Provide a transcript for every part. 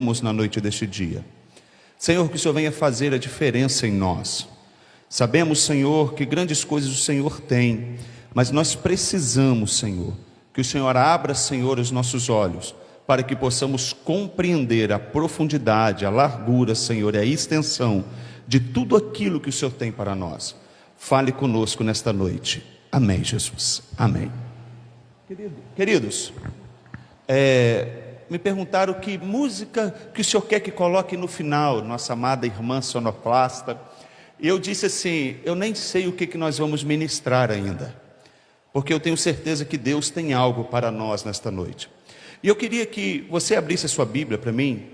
Na noite deste dia, Senhor, que o Senhor venha fazer a diferença em nós. Sabemos, Senhor, que grandes coisas o Senhor tem, mas nós precisamos, Senhor, que o Senhor abra, Senhor, os nossos olhos, para que possamos compreender a profundidade, a largura, Senhor, e a extensão de tudo aquilo que o Senhor tem para nós. Fale conosco nesta noite. Amém, Jesus. Amém. Queridos, me perguntaram que música que o Senhor quer que coloque no final, nossa amada irmã sonoplasta. E eu disse assim, eu nem sei o que nós vamos ministrar ainda, porque eu tenho certeza que Deus tem algo para nós nesta noite. E eu queria que você abrisse a sua Bíblia para mim,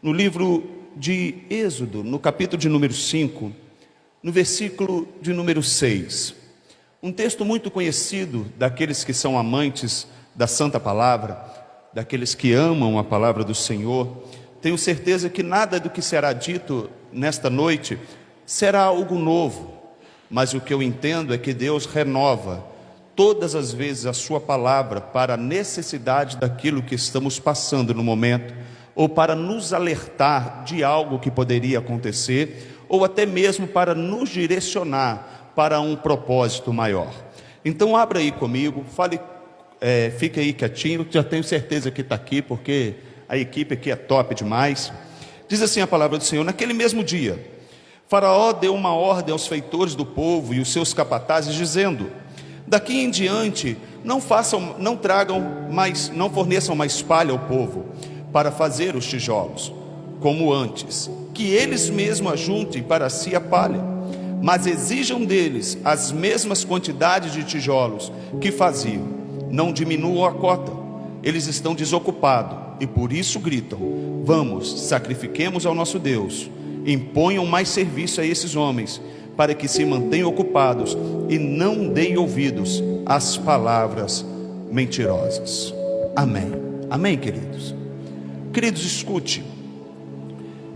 no livro de Êxodo, no capítulo de número 5, no versículo de número 6. Um texto muito conhecido daqueles que são amantes da Santa Palavra, daqueles que amam a palavra do Senhor. Tenho certeza que nada do que será dito nesta noite será algo novo, mas o que eu entendo é que Deus renova todas as vezes a sua palavra para a necessidade daquilo que estamos passando no momento, ou para nos alertar de algo que poderia acontecer, ou até mesmo para nos direcionar para um propósito maior. Então abra aí comigo, fique aí quietinho, já tenho certeza que está aqui, porque a equipe aqui é top demais. Diz assim a palavra do Senhor: naquele mesmo dia, Faraó deu uma ordem aos feitores do povo e os seus capatazes, dizendo: daqui em diante não forneçam mais palha ao povo para fazer os tijolos, como antes, que eles mesmos ajuntem para si a palha, mas exijam deles as mesmas quantidades de tijolos que faziam. Não diminuam a cota, eles estão desocupados e por isso gritam: vamos, sacrifiquemos ao nosso Deus. Imponham mais serviço a esses homens, para que se mantenham ocupados e não deem ouvidos às palavras mentirosas. Amém. Amém, queridos. Queridos, escute.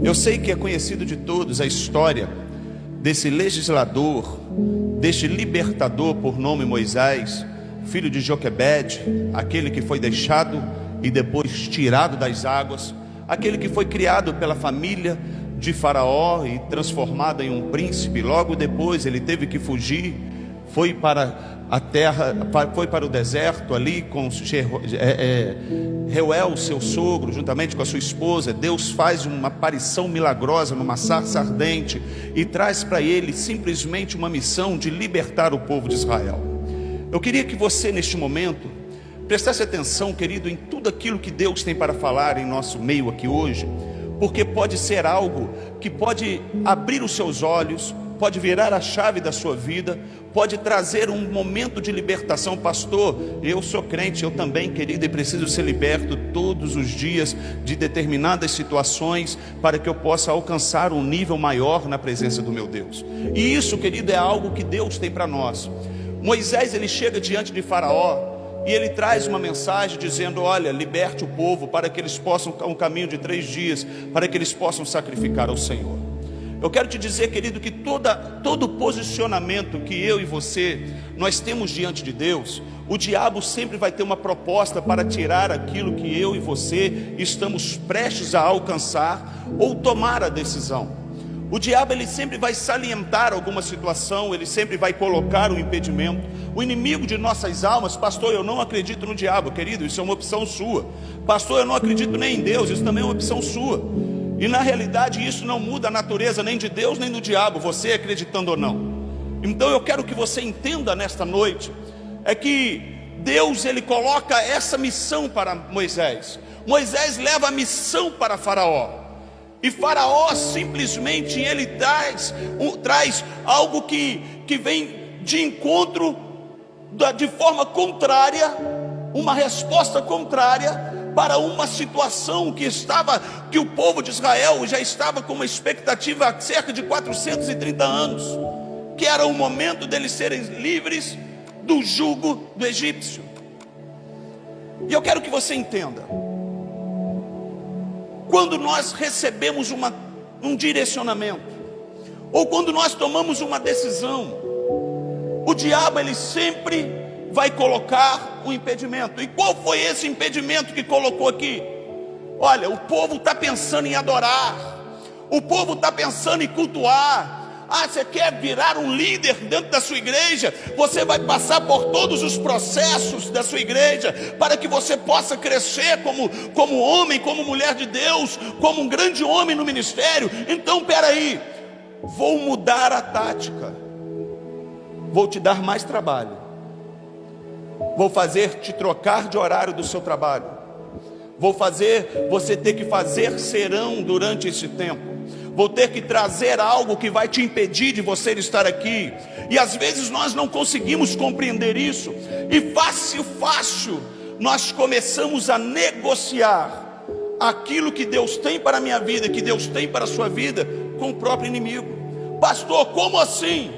Eu sei que é conhecido de todos a história desse legislador, deste libertador por nome Moisés, filho de Joquebede, aquele que foi deixado e depois tirado das águas, aquele que foi criado pela família de Faraó e transformado em um príncipe. Logo depois ele teve que fugir, foi para a terra, foi para o deserto ali com Reuel, seu sogro, juntamente com a sua esposa. Deus faz uma aparição milagrosa numa sarça ardente e traz para ele simplesmente uma missão de libertar o povo de Israel. Eu queria que você neste momento prestasse atenção, querido, em tudo aquilo que Deus tem para falar em nosso meio aqui hoje, porque pode ser algo que pode abrir os seus olhos, pode virar a chave da sua vida, pode trazer um momento de libertação. Pastor, eu sou crente, eu também, querido, e preciso ser liberto todos os dias de determinadas situações, para que eu possa alcançar um nível maior na presença do meu Deus. E isso, querido, é algo que Deus tem para nós. Moisés, ele chega diante de Faraó e ele traz uma mensagem dizendo: olha, liberte o povo para que eles possam, um caminho de 3 dias, para que eles possam sacrificar ao Senhor. Eu quero te dizer, querido, que todo posicionamento que eu e você, nós temos diante de Deus, o diabo sempre vai ter uma proposta para tirar aquilo que eu e você estamos prestes a alcançar ou tomar a decisão. O diabo, ele sempre vai salientar alguma situação, ele sempre vai colocar um impedimento. O inimigo de nossas almas: pastor, eu não acredito no diabo. Querido, isso é uma opção sua. Pastor, eu não acredito nem em Deus. Isso também é uma opção sua. E na realidade isso não muda a natureza nem de Deus nem do diabo, você acreditando ou não. Então eu quero que você entenda nesta noite, é que Deus, ele coloca essa missão para Moisés. Moisés leva a missão para Faraó, e Faraó simplesmente ele traz algo que vem de encontro, de forma contrária, uma resposta contrária para uma situação que o povo de Israel já estava com uma expectativa há cerca de 430 anos, que era o momento deles serem livres do jugo do egípcio. E eu quero que você entenda, quando nós recebemos um direcionamento, ou quando nós tomamos uma decisão, o diabo, ele sempre vai colocar um impedimento. E qual foi esse impedimento que colocou aqui? Olha, o povo está pensando em adorar, o povo está pensando em cultuar. Ah, você quer virar um líder dentro da sua igreja? Você vai passar por todos os processos da sua igreja, para que você possa crescer como homem, como mulher de Deus, como um grande homem no ministério. Então, peraí, vou mudar a tática, vou te dar mais trabalho, vou fazer te trocar de horário do seu trabalho, vou fazer você ter que fazer serão durante esse tempo, vou ter que trazer algo que vai te impedir de você estar aqui. E às vezes nós não conseguimos compreender isso, e fácil nós começamos a negociar aquilo que Deus tem para a minha vida, que Deus tem para a sua vida, com o próprio inimigo. Pastor, como assim?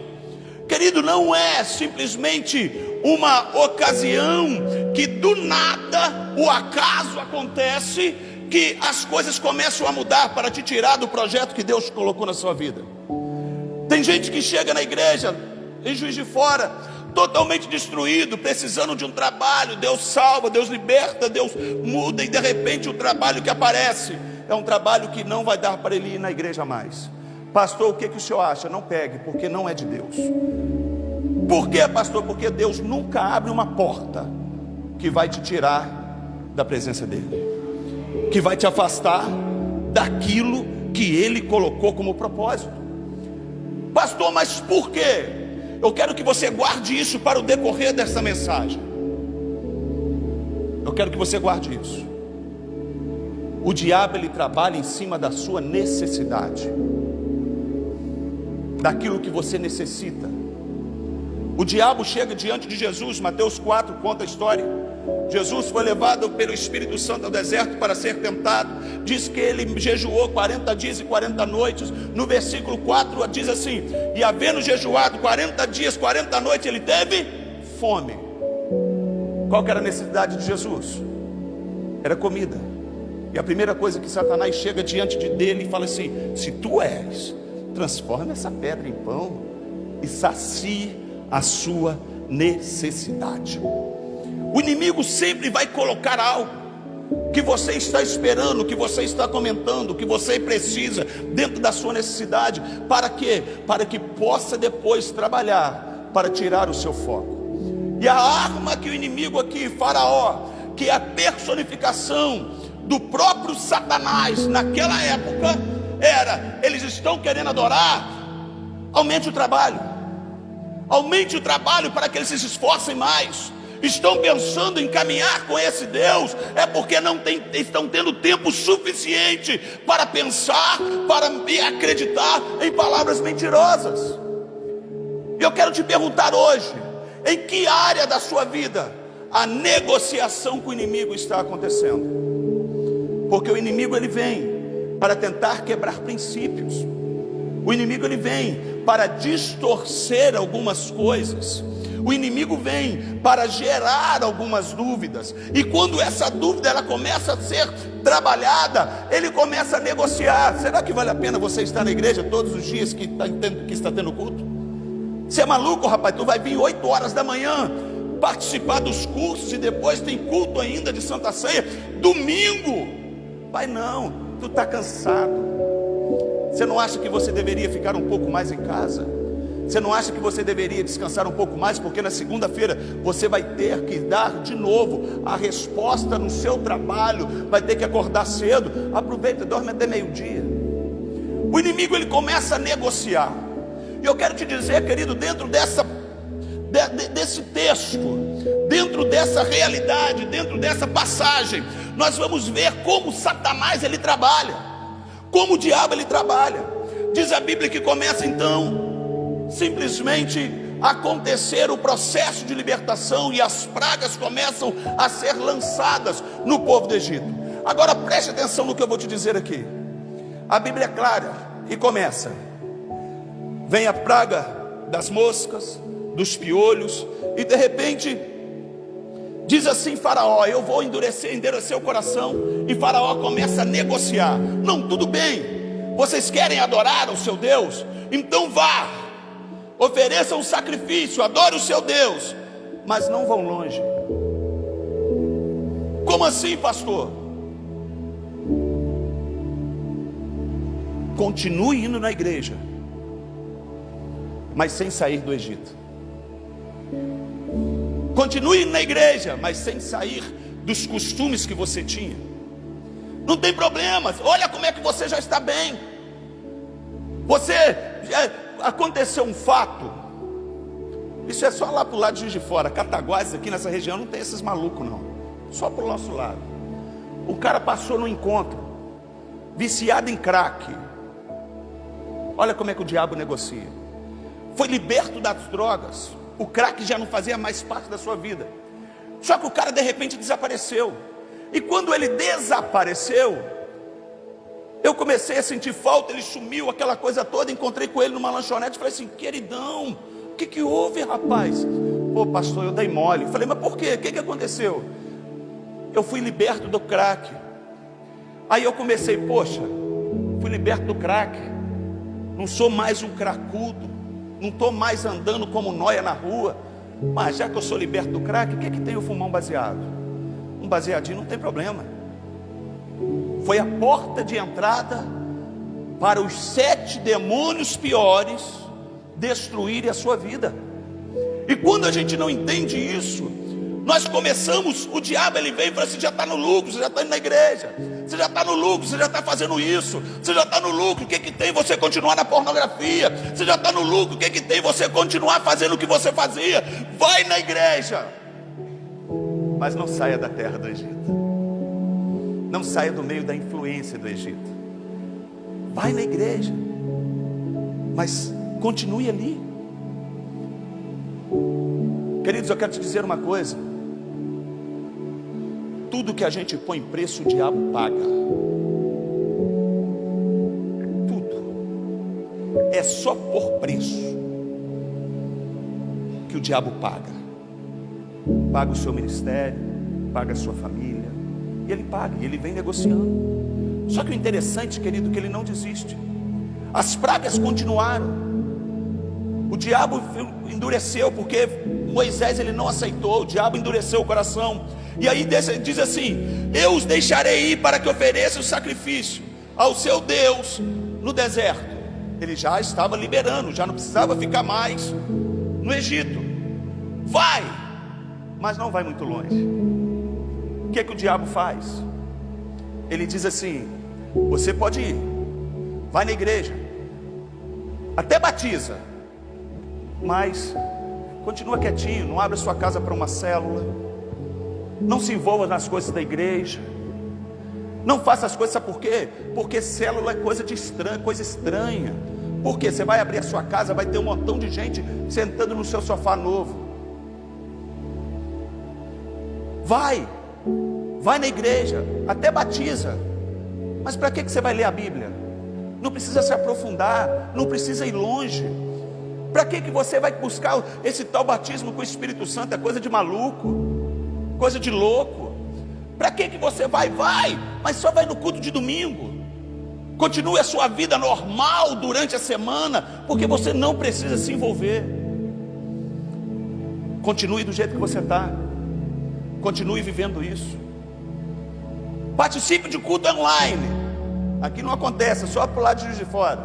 Querido, não é simplesmente uma ocasião que do nada o acaso acontece, que as coisas começam a mudar para te tirar do projeto que Deus colocou na sua vida. Tem gente que chega na igreja em Juiz de Fora totalmente destruído, precisando de um trabalho. Deus salva, Deus liberta, Deus muda, e de repente o trabalho que aparece é um trabalho que não vai dar para ele ir na igreja mais. Pastor, o que o senhor acha? Não pegue, porque não é de Deus. Por quê, pastor? Porque Deus nunca abre uma porta que vai te tirar da presença dele, que vai te afastar daquilo que ele colocou como propósito. Pastor, mas por quê? Eu quero que você guarde isso para o decorrer dessa mensagem. Eu quero que você guarde isso. O diabo, ele trabalha em cima da sua necessidade, daquilo que você necessita. O diabo chega diante de Jesus. Mateus 4 conta a história. Jesus foi levado pelo Espírito Santo ao deserto para ser tentado. Diz que ele jejuou 40 dias e 40 noites. No versículo 4 diz assim: e havendo jejuado 40 dias, 40 noites, ele teve fome. Qual que era a necessidade de Jesus? Era comida. E a primeira coisa que Satanás chega diante dele e fala assim: se tu és, transforma essa pedra em pão e sacie a sua necessidade. O inimigo sempre vai colocar algo que você está esperando, que você está comentando, que você precisa dentro da sua necessidade. Para quê? Para que possa depois trabalhar para tirar o seu foco. E a arma que o inimigo aqui, Faraó, que é a personificação do próprio Satanás naquela época, era: eles estão querendo adorar, aumente o trabalho, aumente o trabalho para que eles se esforcem mais. Estão pensando em caminhar com esse Deus, é porque não estão tendo tempo suficiente para pensar, para acreditar em palavras mentirosas. E eu quero te perguntar hoje: em que área da sua vida a negociação com o inimigo está acontecendo? Porque o inimigo, ele vem para tentar quebrar princípios. O inimigo, ele vem para distorcer algumas coisas. O inimigo vem para gerar algumas dúvidas. E quando essa dúvida ela começa a ser trabalhada, ele começa a negociar. Será que vale a pena você estar na igreja todos os dias que está tendo culto? Você é maluco, rapaz? Tu vai vir 8 horas da manhã participar dos cursos e depois tem culto ainda de Santa Ceia domingo. Pai, não, tu está cansado. Você não acha que você deveria ficar um pouco mais em casa? Você não acha que você deveria descansar um pouco mais? Porque na segunda-feira você vai ter que dar de novo a resposta no seu trabalho, vai ter que acordar cedo. Aproveita, dorme até meio-dia. O inimigo, ele começa a negociar. E eu quero te dizer, querido, dentro desse texto, dentro dessa realidade, dentro dessa passagem, nós vamos ver como Satanás, ele trabalha, como o diabo, ele trabalha. Diz a Bíblia que começa então simplesmente acontecer o processo de libertação, e as pragas começam a ser lançadas no povo do Egito. Agora preste atenção no que eu vou te dizer aqui. A Bíblia é clara e começa: vem a praga das moscas, dos piolhos, e de repente diz assim Faraó: eu vou endurecer o coração. E Faraó começa a negociar. Não, tudo bem, vocês querem adorar o seu Deus? Então vá, ofereça um sacrifício, adore o seu Deus, mas não vão longe. Como assim, pastor? continue indo na igreja, mas sem sair do Egito. Continue indo na igreja, mas sem sair dos costumes que você tinha. Não tem problema, olha como é que você já está bem. Aconteceu um fato, isso é só lá para o lado de Juiz de Fora, Cataguases, aqui nessa região não tem esses malucos não, só para o nosso lado. O cara passou no encontro, viciado em crack. Olha como é que o diabo negocia. Foi liberto das drogas, o crack já não fazia mais parte da sua vida. Só que o cara de repente desapareceu. E quando ele desapareceu, eu comecei a sentir falta, ele sumiu, aquela coisa toda. Encontrei com ele numa lanchonete e falei assim: queridão, o que houve, rapaz? Pô, pastor, eu dei mole. Falei: mas por quê? O que aconteceu? Eu fui liberto do crack. Aí eu comecei: poxa, fui liberto do crack, não sou mais um cracudo, não estou mais andando como nóia na rua. Mas já que eu sou liberto do crack, o que tem eu fumar um baseado? Um baseadinho não tem problema. Foi a porta de entrada para os 7 demônios piores destruírem a sua vida. E quando a gente não entende isso, nós começamos, o diabo ele vem e fala assim: já está no lucro, você já está indo na igreja, você já está no lucro, você já está fazendo isso, você já está no lucro, o que tem você continuar na pornografia? Você já está no lucro, o que tem você continuar fazendo o que você fazia? Vai na igreja, mas não saia da terra do Egito, não saia do meio da influência do Egito. Vai na igreja, mas continue ali. Queridos, eu quero te dizer uma coisa: tudo que a gente põe preço, o diabo paga. Tudo. É só por preço que o diabo paga. Paga o seu ministério, paga a sua família, e ele paga, e ele vem negociando. Só que o interessante, querido, é que ele não desiste. As pragas continuaram. O diabo endureceu, porque Moisés ele não aceitou. O diabo endureceu o coração. E aí diz assim: eu os deixarei ir para que ofereçam o sacrifício ao seu Deus no deserto. Ele já estava liberando, já não precisava ficar mais no Egito. Vai, mas não vai muito longe. O que o diabo faz? Ele diz assim: você pode ir, vai na igreja, até batiza, mas continua quietinho, não abre sua casa para uma célula, não se envolva nas coisas da igreja, não faça as coisas. Sabe por quê? Porque célula é coisa estranha. Porque você vai abrir a sua casa, vai ter um montão de gente sentando no seu sofá novo. Vai na igreja, até batiza, mas para que você vai ler a Bíblia? Não precisa se aprofundar, não precisa ir longe. Para que você vai buscar esse tal batismo com o Espírito Santo? É coisa de maluco, coisa de louco. Para que você vai, mas só vai no culto de domingo. Continue a sua vida normal durante a semana, porque você não precisa se envolver. Continue do jeito que você está, continue vivendo isso. Participe de culto online. Aqui não acontece, é só para o lado de Juiz de Fora.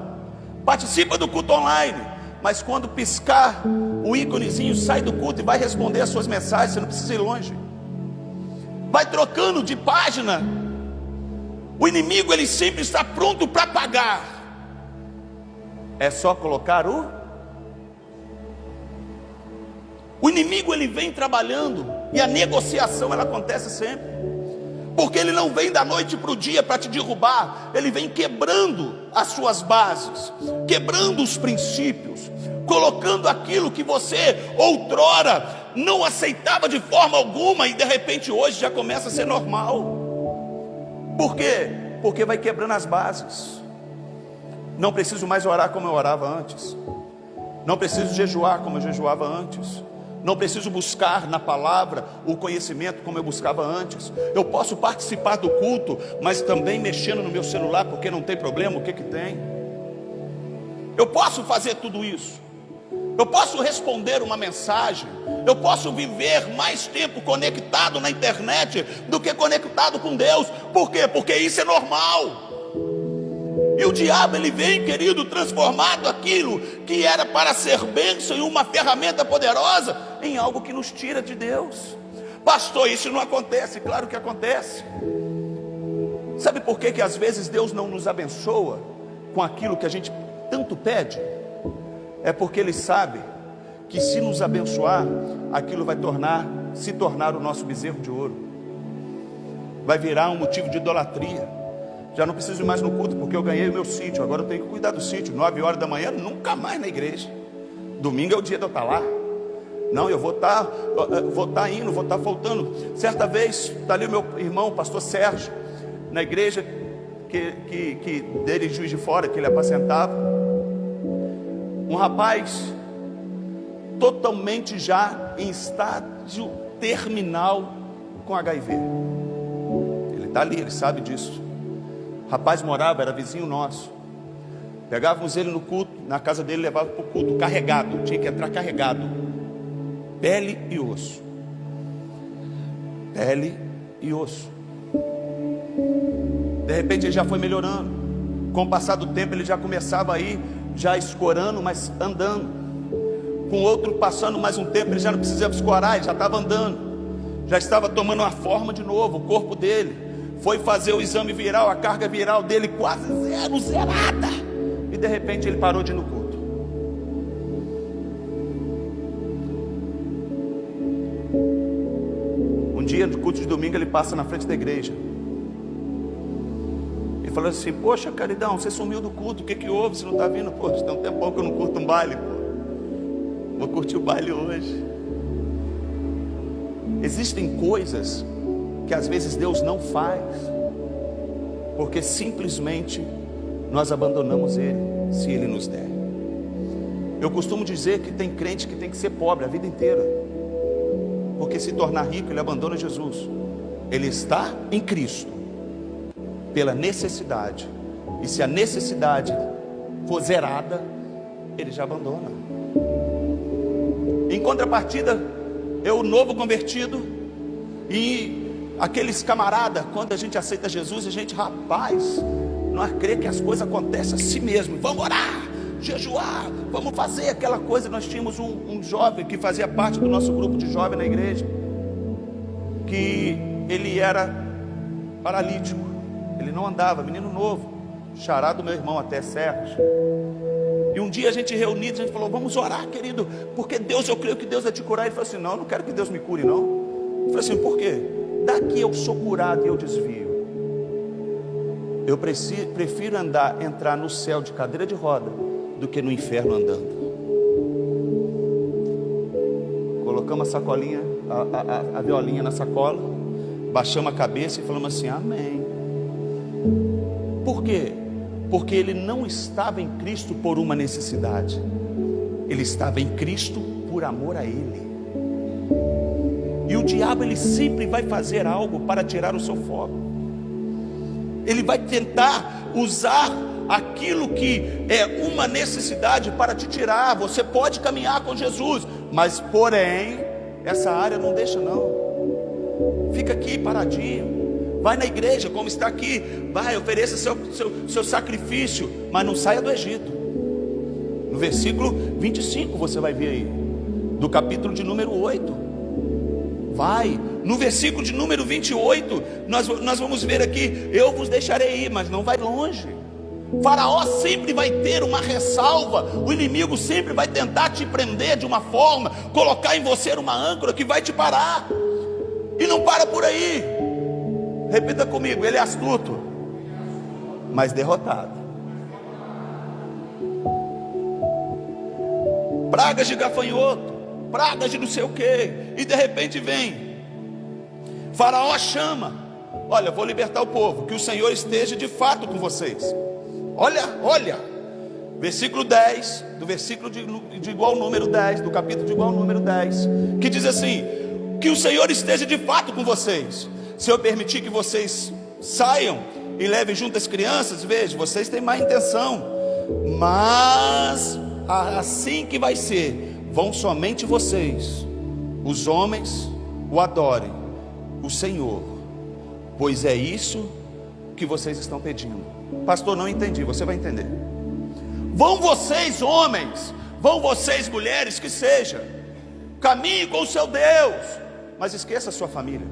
Participa do culto online, mas quando piscar o íconezinho, sai do culto e vai responder as suas mensagens. Você não precisa ir longe. Vai trocando de página. O inimigo ele sempre está pronto para pagar. É só colocar o inimigo ele vem trabalhando, e a negociação ela acontece sempre. Porque ele não vem da noite para o dia para te derrubar. Ele vem quebrando as suas bases, quebrando os princípios, colocando aquilo que você outrora não aceitava de forma alguma, e de repente hoje já começa a ser normal. Por quê? Porque vai quebrando as bases. Não preciso mais orar como eu orava antes, não preciso jejuar como eu jejuava antes, não preciso buscar na palavra o conhecimento como eu buscava antes. Eu posso participar do culto, mas também mexendo no meu celular, porque não tem problema. O que tem? Eu posso fazer tudo isso. Eu posso responder uma mensagem. Eu posso viver mais tempo conectado na internet do que conectado com Deus. Por quê? Porque isso é normal. E o o diabo ele vem, querido, transformado aquilo que era para ser bênção e uma ferramenta poderosa em algo que nos tira de Deus. Pastor, isso não acontece. Claro que acontece. Sabe por que às vezes Deus não nos abençoa com aquilo que a gente tanto pede? É porque Ele sabe que se nos abençoar, aquilo vai se tornar o nosso bezerro de ouro, vai virar um motivo de idolatria. Já não preciso ir mais no culto, porque eu ganhei o meu sítio, agora eu tenho que cuidar do sítio. 9 horas da manhã, nunca mais na igreja. Domingo é o dia de eu estar lá. Não, eu vou estar indo, vou estar voltando. Certa vez, está ali o meu irmão, o pastor Sérgio, na igreja que dele em Juiz de Fora, que ele apacentava. Um rapaz totalmente já em estágio terminal com HIV. Ele está ali, ele sabe disso. O rapaz morava, era vizinho nosso. Pegávamos ele no culto, na casa dele, levava para o culto carregado, tinha que entrar carregado, pele e osso, pele e osso. De repente ele já foi melhorando. Com o passar do tempo ele já começava a ir, já escorando, mas andando. Com o outro passando mais um tempo, ele já não precisava escorar, ele já estava andando, já estava tomando uma forma de novo. O corpo dele foi fazer o exame viral, a carga viral dele quase zerada, e de repente ele parou de ir no culto. Um dia no culto de domingo ele passa na frente da igreja. Ele falou assim: poxa, caridão, você sumiu do culto, o que houve? Você não está vindo? Pô, tem um tempão que eu não curto um baile, pô. Vou curtir o baile hoje. Existem coisas que às vezes Deus não faz, porque simplesmente nós abandonamos Ele, se Ele nos der. Eu costumo dizer que tem crente que tem que ser pobre a vida inteira, porque se tornar rico ele abandona Jesus. Ele está em Cristo pela necessidade, e se a necessidade for zerada, ele já abandona. Em contrapartida, eu, novo convertido, e aqueles camaradas, quando a gente aceita Jesus, a gente, rapaz, nós crê que as coisas acontecem assim mesmo. Vamos orar, jejuar, vamos fazer aquela coisa. Nós tínhamos um jovem que fazia parte do nosso grupo de jovem na igreja, que ele era paralítico, ele não andava, menino novo, xará do meu irmão até, Sérgio. E um dia a gente reunido, a gente falou: vamos orar, querido, porque Deus, eu creio que Deus vai te curar. Ele falou assim: não, não quero que Deus me cure, não. Eu falei assim: por quê? Daqui eu sou curado e eu desvio. Eu prefiro entrar no céu de cadeira de roda do que no inferno andando. Colocamos a sacolinha, a violinha na sacola, baixamos a cabeça e falamos assim: amém. Por quê? Porque ele não estava em Cristo por uma necessidade, ele estava em Cristo por amor a Ele. E o diabo, ele sempre vai fazer algo para tirar o seu foco. Ele vai tentar usar aquilo que é uma necessidade para te tirar. Você pode caminhar com Jesus, mas porém, essa área não deixa não. Fica aqui paradinho. Vai na igreja, como está aqui, vai, ofereça seu sacrifício, mas não saia do Egito. No versículo 25 você vai ver aí, do capítulo de número 8. Vai, no versículo de número 28, nós vamos ver aqui: eu vos deixarei ir, mas não vai longe. Faraó sempre vai ter uma ressalva, o inimigo sempre vai tentar te prender de uma forma, colocar em você uma âncora que vai te parar, e não para por aí. Repita comigo: ele é astuto, mas derrotado. Pragas de gafanhoto, pragas de não sei o que, e de repente vem Faraó, chama: olha, vou libertar o povo, que o Senhor esteja de fato com vocês. Olha, versículo 10, do versículo de igual número 10, do capítulo de igual número 10, que diz assim: que o Senhor esteja de fato com vocês. Se eu permitir que vocês saiam e levem junto as crianças, veja, vocês têm má intenção, mas assim que vai ser, vão somente vocês, os homens, o adorem, o Senhor, pois é isso que vocês estão pedindo. Pastor, não entendi, você vai entender. Vão vocês homens, vão vocês mulheres, que seja, caminhe com o seu Deus, mas esqueça a sua família.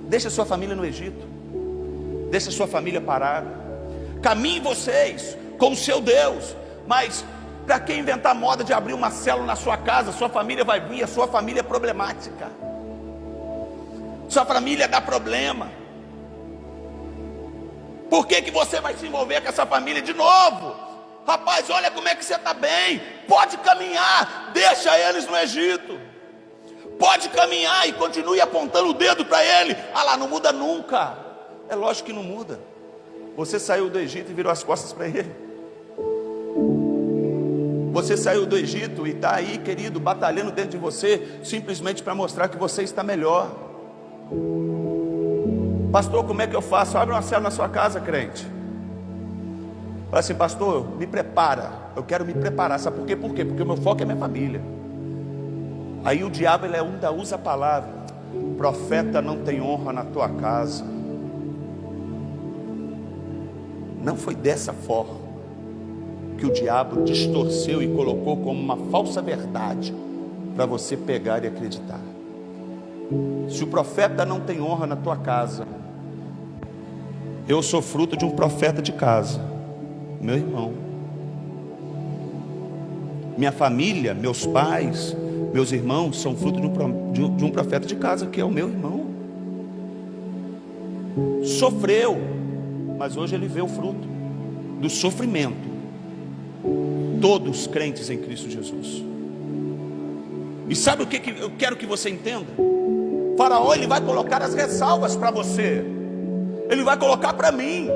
Deixa a sua família no Egito, deixa a sua família parada. Caminhe vocês com o seu Deus, mas para que inventar moda de abrir uma célula na sua casa? Sua família vai vir, a sua família é problemática, sua família dá problema. Por que você vai se envolver com essa família de novo? Rapaz, olha como é que você está bem. Pode caminhar, deixa eles no Egito. Pode caminhar e continue apontando o dedo para ele. Ah lá, não muda nunca. É lógico que não muda. Você saiu do Egito e virou as costas para ele. Você saiu do Egito e está aí, querido, batalhando dentro de você, simplesmente para mostrar que você está melhor. Pastor, como é que eu faço? Abre uma célula na sua casa, crente. Fala assim, pastor, me prepara. Eu quero me preparar, sabe por quê? Por quê? Porque o meu foco é minha família. Aí o diabo, ele ainda usa a palavra: profeta não tem honra na tua casa. Não foi dessa forma que o diabo distorceu e colocou como uma falsa verdade para você pegar e acreditar. Se o profeta não tem honra na tua casa, eu sou fruto de um profeta de casa, meu irmão. Minha família, meus pais, meus irmãos são fruto de um profeta de casa, que é o meu irmão. Sofreu, mas hoje ele vê o fruto do sofrimento. Todos crentes em Cristo Jesus. E sabe o que eu quero que você entenda? Faraó, ele vai colocar as ressalvas para você. Ele vai colocar para mim,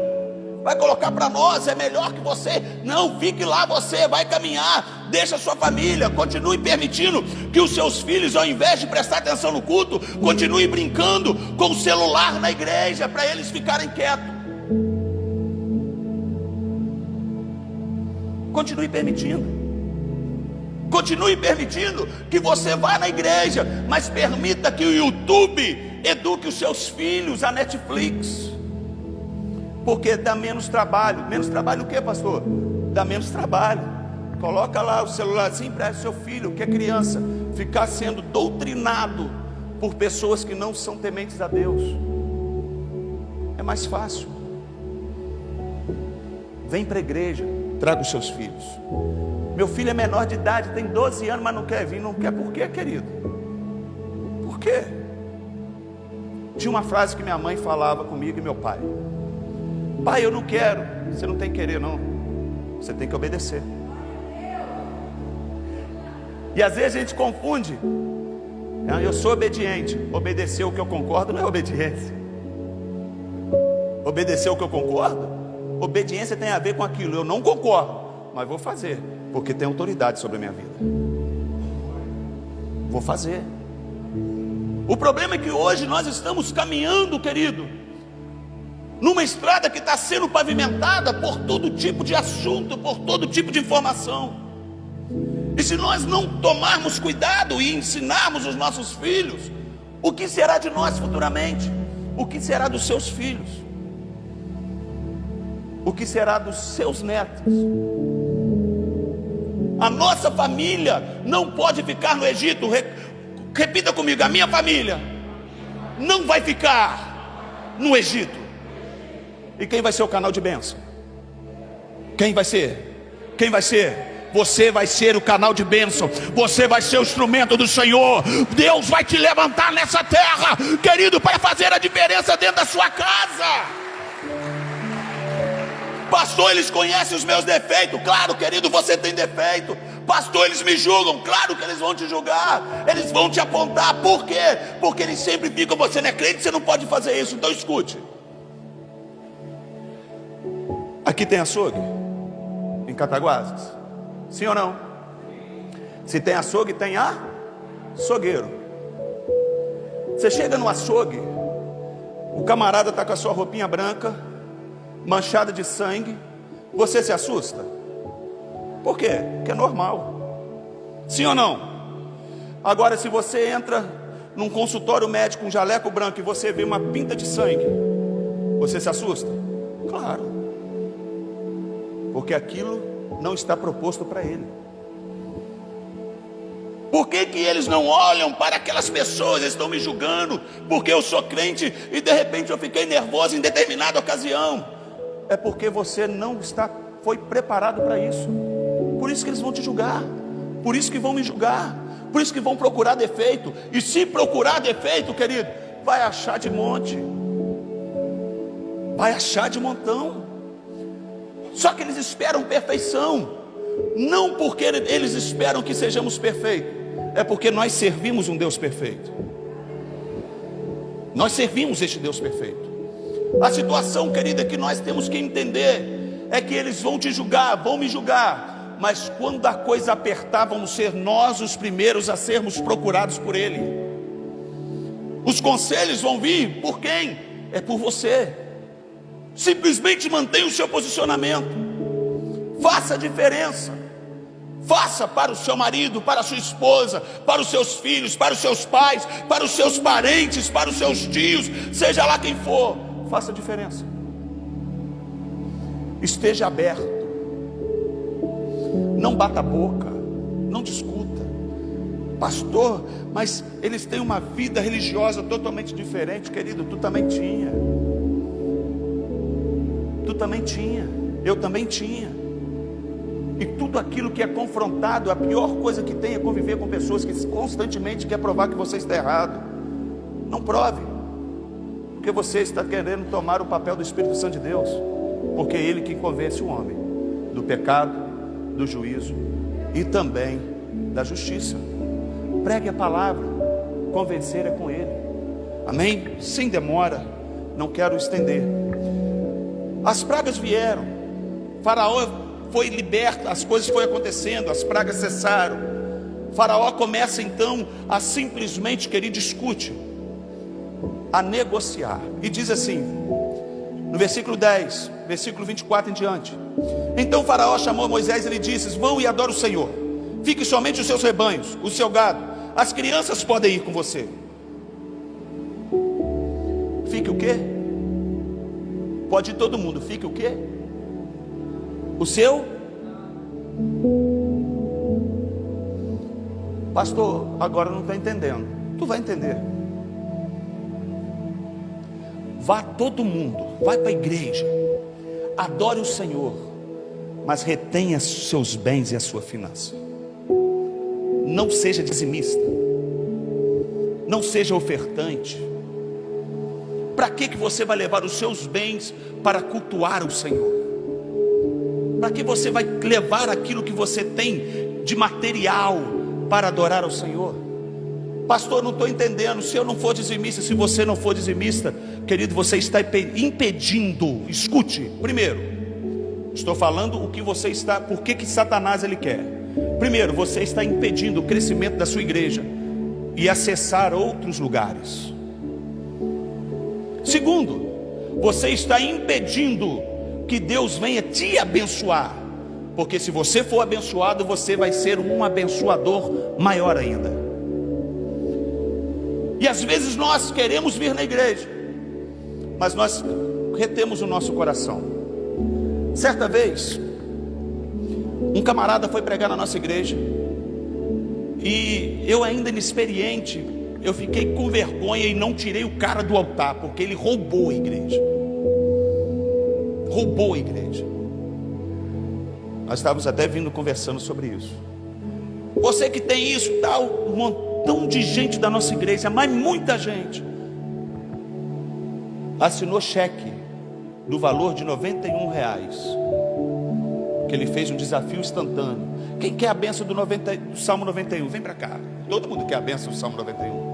vai colocar para nós. É melhor que você não fique lá, você vai caminhar, deixa a sua família, continue permitindo que os seus filhos, ao invés de prestar atenção no culto, continue brincando com o celular na igreja, para eles ficarem quietos. Continue permitindo. Continue permitindo que você vá na igreja, mas permita que o YouTube eduque os seus filhos, a Netflix. Porque dá menos trabalho. Menos trabalho o que, pastor? Dá menos trabalho. Coloca lá o celularzinho para seu filho, que é criança, ficar sendo doutrinado por pessoas que não são tementes a Deus. É mais fácil. Vem para a igreja, traga os seus filhos. Meu filho é menor de idade, tem 12 anos, mas não quer vir. Não quer por quê, querido? Por quê? Tinha uma frase que minha mãe falava comigo e meu pai: pai, eu não quero. Você não tem que querer, não. Você tem que obedecer. E às vezes a gente confunde. Eu sou obediente. Obedecer o que eu concordo não é obediência. Obedecer o que eu concordo? Obediência tem a ver com aquilo. Eu não concordo, mas vou fazer, porque tem autoridade sobre a minha vida. Vou fazer. O problema é que hoje nós estamos caminhando, querido, numa estrada que está sendo pavimentada por todo tipo de assunto, por todo tipo de informação. E se nós não tomarmos cuidado e ensinarmos os nossos filhos, o que será de nós futuramente? O que será dos seus filhos? O que será dos seus netos? A nossa família não pode ficar no Egito. Repita comigo: a minha família não vai ficar no Egito. E quem vai ser o canal de bênção? Quem vai ser? Quem vai ser? Você vai ser o canal de bênção. Você vai ser o instrumento do Senhor. Deus vai te levantar nessa terra, querido, para fazer a diferença dentro da sua casa. Pastor, eles conhecem os meus defeitos. Claro, querido, você tem defeito. Pastor, eles me julgam. Claro que eles vão te julgar. Eles vão te apontar. Por quê? Porque eles sempre ficam: você não é crente, você não pode fazer isso. Então escute. Aqui tem açougue? Em Cataguases? Sim ou não? Se tem açougue, tem açougueiro. Você chega no açougue, o camarada está com a sua roupinha branca, manchada de sangue. Você se assusta? Por quê? Porque é normal. Sim ou não? Agora, se você entra num consultório médico, um jaleco branco, e você vê uma pinta de sangue, você se assusta? Claro, porque aquilo não está proposto para ele. Por que que eles não olham para aquelas pessoas? Eles estão me julgando porque eu sou crente e de repente eu fiquei nervoso em determinada ocasião. É porque você não foi preparado para isso. Por isso que eles vão te julgar, por isso que vão me julgar, por isso que vão procurar defeito. E se procurar defeito, querido, vai achar de monte, vai achar de montão. Só que eles esperam perfeição, não porque eles esperam que sejamos perfeitos, é porque nós servimos um Deus perfeito. Nós servimos este Deus perfeito. A situação, querida, que nós temos que entender é que eles vão te julgar, vão me julgar, mas quando a coisa apertar, vamos ser nós os primeiros a sermos procurados por Ele. Os conselhos vão vir por quem? É por você. Simplesmente mantenha o seu posicionamento, faça a diferença. Faça para o seu marido, para a sua esposa, para os seus filhos, para os seus pais, para os seus parentes, para os seus tios, seja lá quem for, faça a diferença. Esteja aberto, não bata a boca, não discuta. Pastor, mas eles têm uma vida religiosa totalmente diferente. Querido, tu também tinha. Tu também tinha, eu também tinha. E tudo aquilo que é confrontado, a pior coisa que tem é conviver com pessoas que constantemente querem provar que você está errado. Não prove, porque você está querendo tomar o papel do Espírito Santo de Deus, porque é Ele que convence o homem do pecado, do juízo e também da justiça. Pregue a palavra, convencer é com Ele. Amém? Sem demora, não quero estender. As pragas vieram, Faraó foi liberto, as coisas foram acontecendo, as pragas cessaram. Faraó começa então a simplesmente, querido, discute, a negociar, e diz assim, no versículo 10, versículo 24 em diante: então Faraó chamou Moisés e lhe disse: vão e adore o Senhor, fique somente os seus rebanhos, o seu gado, as crianças podem ir com você. Fique o quê? Pode ir todo mundo, fique o quê? O seu? Pastor, agora não está entendendo. Tu vai entender. Vá todo mundo, vai para a igreja, adore o Senhor, mas retenha seus bens e a sua finança. Não seja dizimista, não seja ofertante. Para que você vai levar os seus bens para cultuar o Senhor? Para que você vai levar aquilo que você tem de material para adorar ao Senhor? Pastor, não estou entendendo. Se eu não for dizimista, se você não for dizimista, querido, você está impedindo. Escute, primeiro, estou falando o que você está, por que Satanás ele quer. Primeiro, você está impedindo o crescimento da sua igreja e acessar outros lugares. Segundo, você está impedindo que Deus venha te abençoar, porque se você for abençoado, você vai ser um abençoador maior ainda. E às vezes nós queremos vir na igreja, mas nós retemos o nosso coração. Certa vez, um camarada foi pregar na nossa igreja, e eu ainda inexperiente, eu fiquei com vergonha e não tirei o cara do altar, porque ele roubou a igreja. Roubou a igreja. Nós estávamos até vindo conversando sobre isso. Você que tem isso, tal, um montão de gente da nossa igreja, mas muita gente assinou cheque do valor de R$91, que ele fez um desafio instantâneo. Quem quer a benção do Salmo 91? Vem para cá. Todo mundo quer a benção do Salmo 91.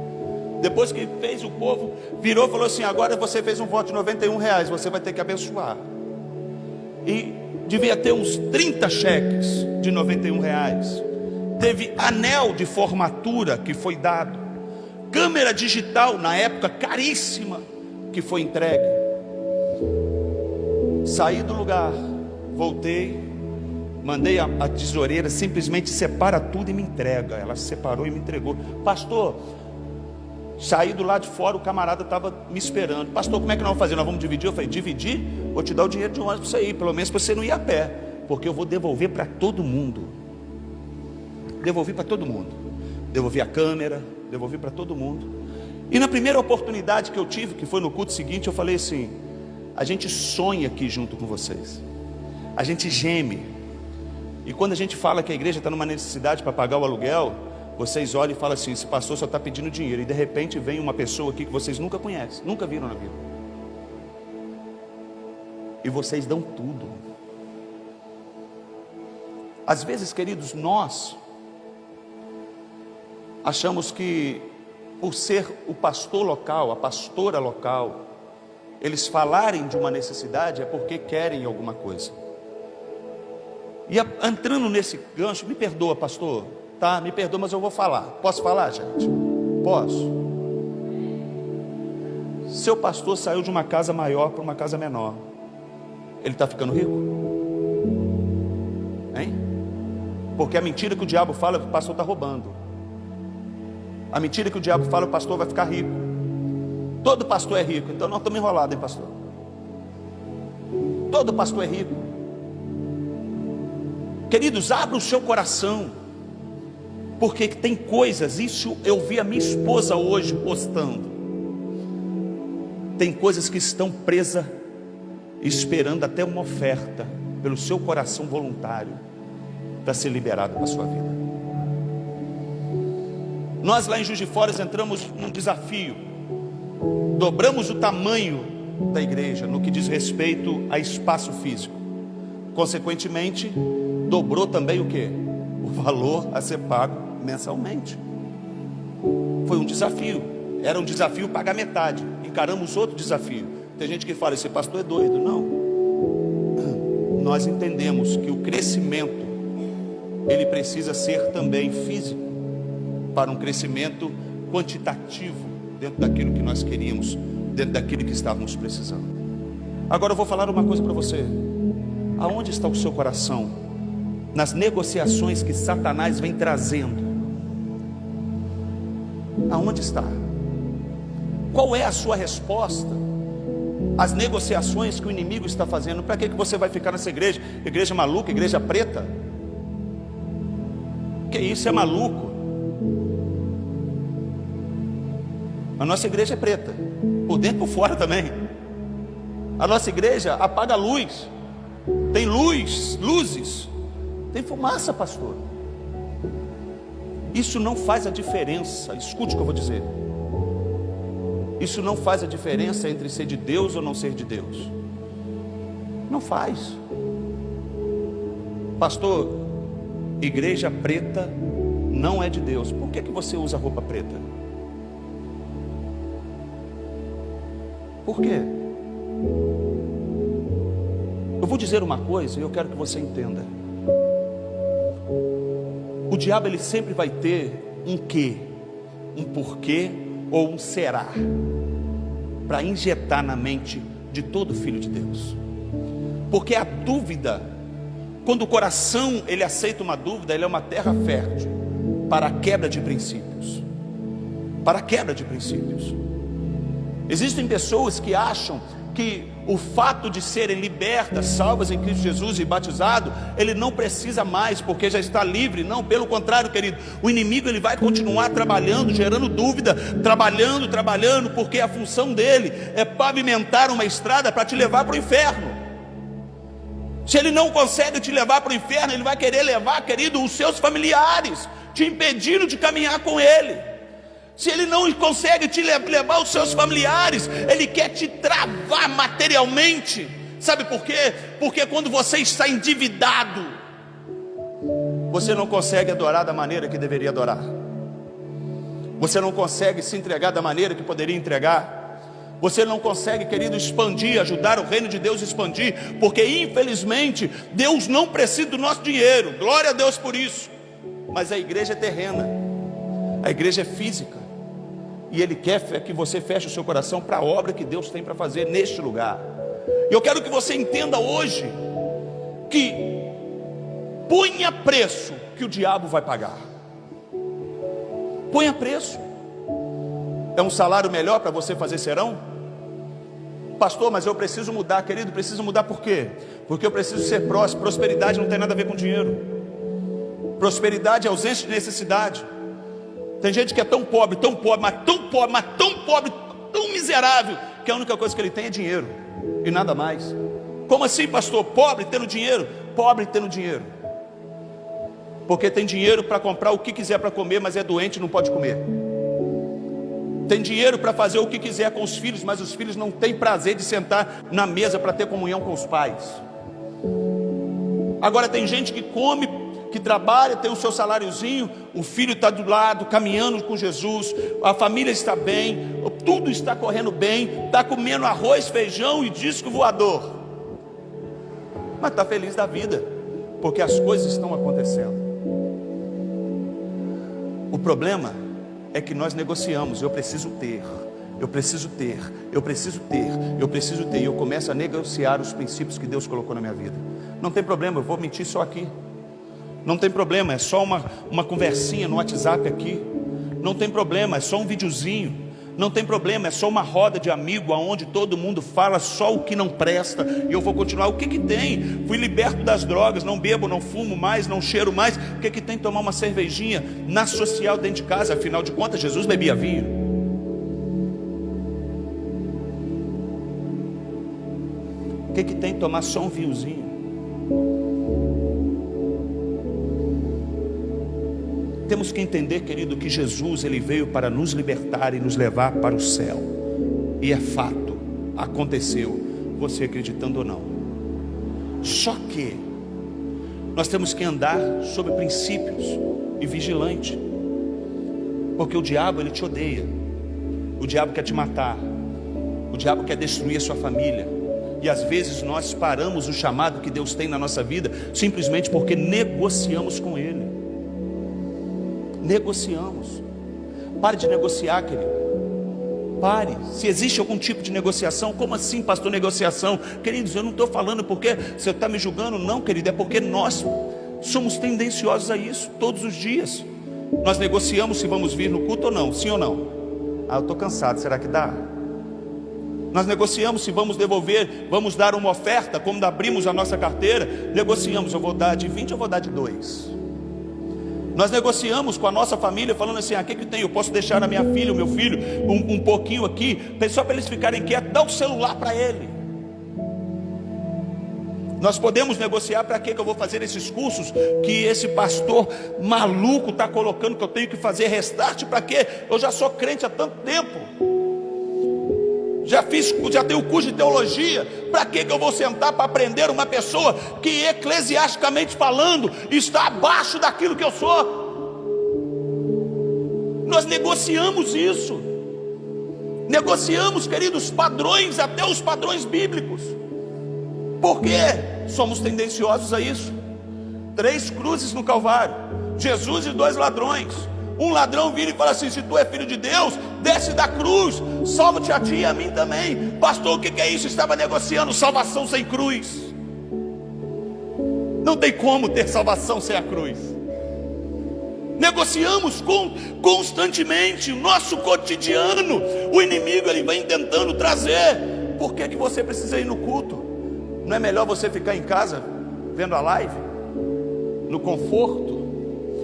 Depois que fez, o povo virou e falou assim: agora você fez um voto de R$91, você vai ter que abençoar. E devia ter uns 30 cheques de R$91. Teve anel de formatura que foi dado, câmera digital na época caríssima que foi entregue. Saí do lugar, voltei, mandei a tesoureira simplesmente separa tudo e me entrega. Ela separou e me entregou. Pastor, Saí do lado de fora, o camarada estava me esperando. Pastor, como é que nós vamos fazer? Nós vamos dividir? Eu falei, dividir? Vou te dar o dinheiro de ônibus para você ir, pelo menos para você não ir a pé, porque eu vou devolver para todo mundo. Devolvi para todo mundo. Devolvi a câmera, devolvi para todo mundo. E na primeira oportunidade que eu tive, que foi no culto seguinte, eu falei assim: a gente sonha aqui junto com vocês, a gente geme, e quando a gente fala que a igreja está numa necessidade para pagar o aluguel, vocês olham e falam assim: esse pastor só está pedindo dinheiro. E de repente vem uma pessoa aqui que vocês nunca conhecem, nunca viram na vida, e vocês dão tudo. Às vezes, queridos, nós achamos que por ser o pastor local, a pastora local, eles falarem de uma necessidade é porque querem alguma coisa. E entrando nesse gancho, me perdoa, pastor, tá? Me perdoa, mas eu vou falar. Posso falar, gente? Posso? Seu pastor saiu de uma casa maior para uma casa menor, ele está ficando rico? Hein? Porque a mentira que o diabo fala é que o pastor está roubando. A mentira que o diabo fala, o pastor vai ficar rico. Todo pastor é rico, então nós estamos enrolados, hein, pastor? Todo pastor é rico. Queridos, abra o seu coração, porque tem coisas, isso eu vi a minha esposa hoje postando, tem coisas que estão presas, esperando até uma oferta, pelo seu coração voluntário, para ser liberado para a sua vida. Nós lá em Juiz de Fora entramos num desafio, dobramos o tamanho da igreja no que diz respeito a espaço físico, consequentemente dobrou também o que? O valor a ser pago mensalmente. Foi um desafio, era um desafio pagar metade, encaramos outro desafio. Tem gente que fala, esse pastor é doido. Não, nós entendemos que o crescimento ele precisa ser também físico, para um crescimento quantitativo dentro daquilo que nós queríamos, dentro daquilo que estávamos precisando. Agora eu vou falar uma coisa para você: aonde está o seu coração nas negociações que Satanás vem trazendo? Aonde está? Qual é a sua resposta às negociações que o inimigo está fazendo? Para que você vai ficar nessa igreja? Igreja maluca, igreja preta? Que isso, é maluco? A nossa igreja é preta, por dentro e por fora também. A nossa igreja apaga a luz, tem luzes, tem fumaça, pastor. Isso não faz a diferença, escute o que eu vou dizer. Isso não faz a diferença entre ser de Deus ou não ser de Deus. Não faz. Pastor, igreja preta não é de Deus. Por que você usa roupa preta? Por quê? Eu vou dizer uma coisa e eu quero que você entenda. O diabo ele sempre vai ter um quê, um porquê ou um será, para injetar na mente de todo filho de Deus. Porque a dúvida, quando o coração ele aceita uma dúvida, ele é uma terra fértil para a quebra de princípios. Para a quebra de princípios. Existem pessoas que acham que o fato de serem libertas, salvas em Cristo Jesus e batizado, ele não precisa mais, porque já está livre. Não, pelo contrário, querido, o inimigo ele vai continuar trabalhando, gerando dúvida, trabalhando, porque a função dele é pavimentar uma estrada para te levar para o inferno. Se ele não consegue te levar para o inferno, ele vai querer levar, querido, os seus familiares, te impedindo de caminhar com ele. Se ele não consegue te levar os seus familiares, ele quer te travar materialmente. Sabe por quê? Porque quando você está endividado, você não consegue adorar da maneira que deveria adorar. Você não consegue se entregar da maneira que poderia entregar. Você não consegue, querido, expandir, ajudar o reino de Deus a expandir, porque infelizmente Deus não precisa do nosso dinheiro. Glória a Deus por isso. Mas a igreja é terrena, a igreja é física, e Ele quer que você feche o seu coração para a obra que Deus tem para fazer neste lugar. E eu quero que você entenda hoje que ponha preço que o diabo vai pagar. Ponha preço. É um salário melhor para você fazer serão? Pastor, mas eu preciso mudar, querido. Preciso mudar por quê? Porque eu preciso ser próspero. Prosperidade não tem nada a ver com dinheiro. Prosperidade é ausência de necessidade. Tem gente que é tão pobre, mas tão pobre, mas tão pobre, tão miserável, que a única coisa que ele tem é dinheiro e nada mais. Como assim, pastor? Pobre tendo dinheiro? Pobre tendo dinheiro, porque tem dinheiro para comprar o que quiser para comer, mas é doente e não pode comer. Tem dinheiro para fazer o que quiser com os filhos, mas os filhos não têm prazer de sentar na mesa para ter comunhão com os pais. Agora tem gente que come, que trabalha, tem o seu saláriozinho, o filho está do lado, caminhando com Jesus, a família está bem, tudo está correndo bem, está comendo arroz, feijão e disco voador, mas está feliz da vida, porque as coisas estão acontecendo. O problema é que nós negociamos. Eu preciso ter, eu preciso ter, eu preciso ter, eu preciso ter, e eu começo a negociar os princípios que Deus colocou na minha vida. Não tem problema, eu vou mentir só aqui. Não tem problema, é só uma conversinha no WhatsApp aqui. Não tem problema, é só um videozinho. Não tem problema, é só uma roda de amigo onde todo mundo fala só o que não presta, e eu vou continuar. O que que tem? Fui liberto das drogas, não bebo, não fumo mais, não cheiro mais. O que que tem tomar uma cervejinha na social dentro de casa? Afinal de contas, Jesus bebia vinho. O que que tem tomar só um vinhozinho? Temos que entender, querido, que Jesus, ele veio para nos libertar e nos levar para o céu. E é fato, aconteceu, você acreditando ou não. Só que nós temos que andar sob princípios e vigilante, porque o diabo, ele te odeia. O diabo quer te matar. O diabo quer destruir a sua família. E às vezes nós paramos o chamado que Deus tem na nossa vida simplesmente porque negociamos com ele. Negociamos. Pare de negociar, querido. Pare. Se existe algum tipo de negociação, como assim, pastor, negociação? Queridos, eu não estou falando porque você está me julgando, não, querido. É porque nós somos tendenciosos a isso todos os dias. Nós negociamos se vamos vir no culto ou não, sim ou não? Eu estou cansado, será que dá? Nós negociamos se vamos devolver, vamos dar uma oferta, quando abrimos a nossa carteira, negociamos, eu vou dar de 20, eu vou dar de 2. Nós negociamos com a nossa família, falando assim, o que que tem? Eu posso deixar a minha filha, o meu filho, um pouquinho aqui, só para eles ficarem quietos, dá o celular para ele. Nós podemos negociar, para que eu vou fazer esses cursos que esse pastor maluco está colocando, que eu tenho que fazer restart, para quê? Eu já sou crente há tanto tempo, já tenho curso de teologia. Para que eu vou sentar para aprender uma pessoa que eclesiasticamente falando está abaixo daquilo que eu sou? Nós negociamos isso. Negociamos, queridos, padrões, até os padrões bíblicos. Por quê? Somos tendenciosos a isso. 3 cruzes no Calvário, Jesus e 2 ladrões. Um ladrão vira e fala assim, se tu é filho de Deus, desce da cruz, salva-te a ti e a mim também. Pastor, o que é isso? Estava negociando salvação sem cruz. Não tem como ter salvação sem a cruz. Negociamos constantemente, o nosso cotidiano. O inimigo, ele vem tentando trazer. Por que você precisa ir no culto? Não é melhor você ficar em casa, vendo a live, no conforto?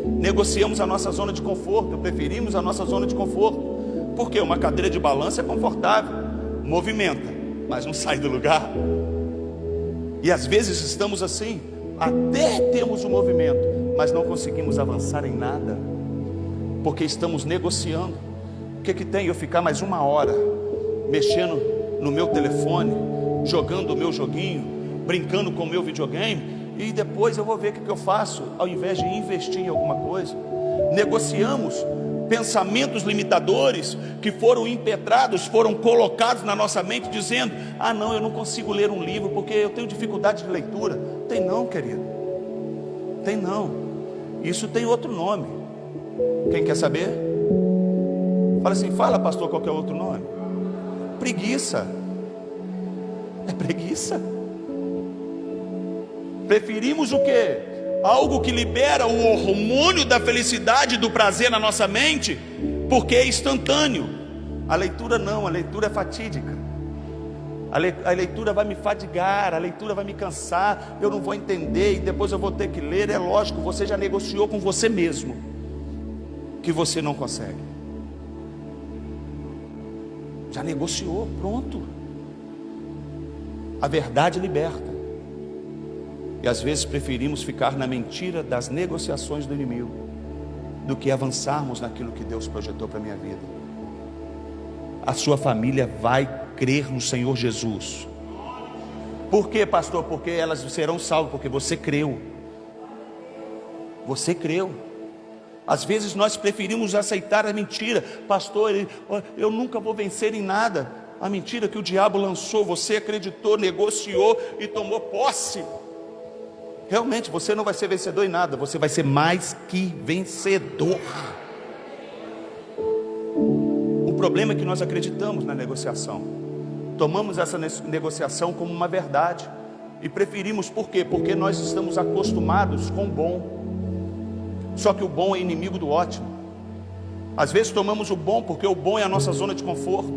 Negociamos a nossa zona de conforto, preferimos a nossa zona de conforto. Porque uma cadeira de balanço é confortável, movimenta, mas não sai do lugar. E às vezes estamos assim, até temos o movimento, mas não conseguimos avançar em nada, porque estamos negociando. O que que tem eu ficar mais 1 hora mexendo no meu telefone, jogando o meu joguinho, brincando com o meu videogame, e depois eu vou ver o que eu faço, ao invés de investir em alguma coisa? Negociamos pensamentos limitadores que foram impetrados, foram colocados na nossa mente, dizendo, não, eu não consigo ler um livro porque eu tenho dificuldade de leitura. Tem não, querido, tem não. Isso tem outro nome. Quem quer saber? Fala assim, fala, pastor, qual que é o outro nome? Preguiça. É preguiça. Preferimos o quê? Algo que libera o hormônio da felicidade, do prazer na nossa mente, porque é instantâneo. A leitura não, a leitura é fatídica. A leitura vai me fadigar, a leitura vai me cansar, eu não vou entender e depois eu vou ter que ler. É lógico, você já negociou com você mesmo que você não consegue. Já negociou, pronto. A verdade liberta. E às vezes preferimos ficar na mentira das negociações do inimigo do que avançarmos naquilo que Deus projetou para a minha vida. A sua família vai crer no Senhor Jesus. Por quê, pastor? Porque elas serão salvas, porque você creu. Você creu. Às vezes nós preferimos aceitar a mentira. Pastor, eu nunca vou vencer em nada. A mentira que o diabo lançou, você acreditou, negociou e tomou posse. Realmente você não vai ser vencedor em nada, você vai ser mais que vencedor. O problema é que nós acreditamos na negociação. Tomamos essa negociação como uma verdade e preferimos, por quê? Porque nós estamos acostumados com o bom. Só que o bom é inimigo do ótimo. Às vezes tomamos o bom porque o bom é a nossa zona de conforto.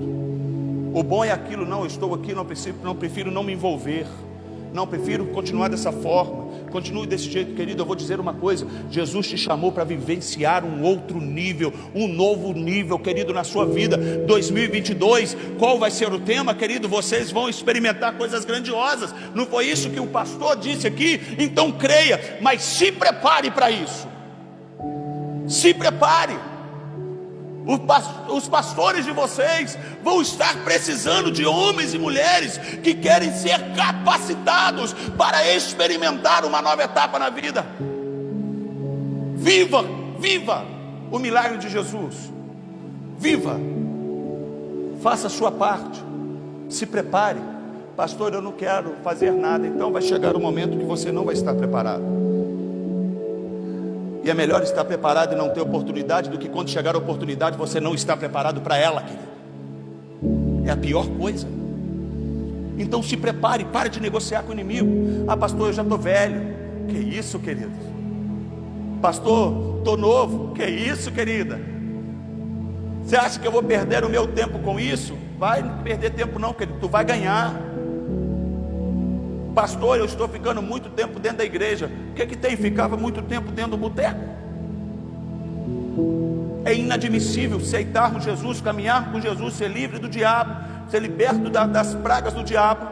O bom é aquilo, não, eu estou aqui, não prefiro não me envolver. Não, prefiro continuar dessa forma. Continue desse jeito, querido. Eu vou dizer uma coisa: Jesus te chamou para vivenciar um outro nível, um novo nível, querido, na sua vida. 2022, qual vai ser o tema, querido? Vocês vão experimentar coisas grandiosas. Não foi isso que o pastor disse aqui? Então creia, mas se prepare para isso. Se prepare. Os pastores de vocês vão estar precisando de homens e mulheres que querem ser capacitados para experimentar uma nova etapa na vida. Viva o milagre de Jesus. Viva. Faça a sua parte. Se prepare. Pastor, eu não quero fazer nada. Então vai chegar um momento que você não vai estar preparado. E é melhor estar preparado e não ter oportunidade do que quando chegar a oportunidade você não está preparado para ela, querido. É a pior coisa. Então se prepare, pare de negociar com o inimigo. Ah, pastor, eu já estou velho. Que isso, querido? Pastor, estou novo. Que isso, querida? Você acha que eu vou perder o meu tempo com isso? Vai perder tempo não, querido. Tu vai ganhar. Pastor, eu estou ficando muito tempo dentro da igreja. O que tem? Ficava muito tempo dentro do boteco. É inadmissível aceitarmos Jesus, caminharmos com Jesus, ser livre do diabo, ser liberto das pragas do diabo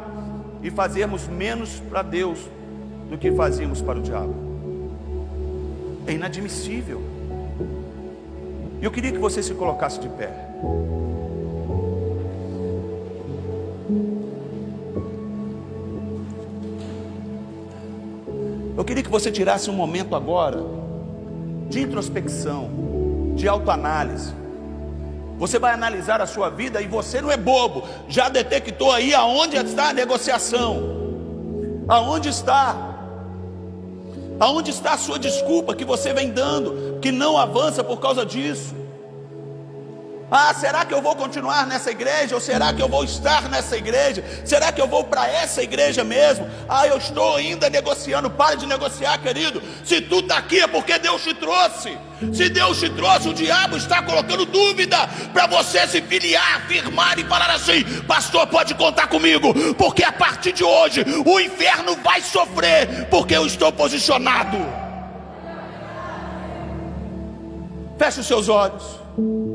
e fazermos menos para Deus do que fazíamos para o diabo. É inadmissível. E eu queria que você se colocasse de pé. Eu queria que você tirasse um momento agora de introspecção, de autoanálise. Você vai analisar a sua vida e você não é bobo. Já detectou aí aonde está a negociação? Aonde está? Aonde está a sua desculpa que você vem dando, que não avança por causa disso? Ah, será que eu vou continuar nessa igreja? Ou será que eu vou estar nessa igreja? Será que eu vou para essa igreja mesmo? Ah, eu estou ainda negociando. Pare de negociar, querido. Se tu está aqui é porque Deus te trouxe. Se Deus te trouxe, o diabo está colocando dúvida para você se filiar, firmar e falar assim: pastor, pode contar comigo, porque a partir de hoje o inferno vai sofrer, porque eu estou posicionado. Feche os seus olhos.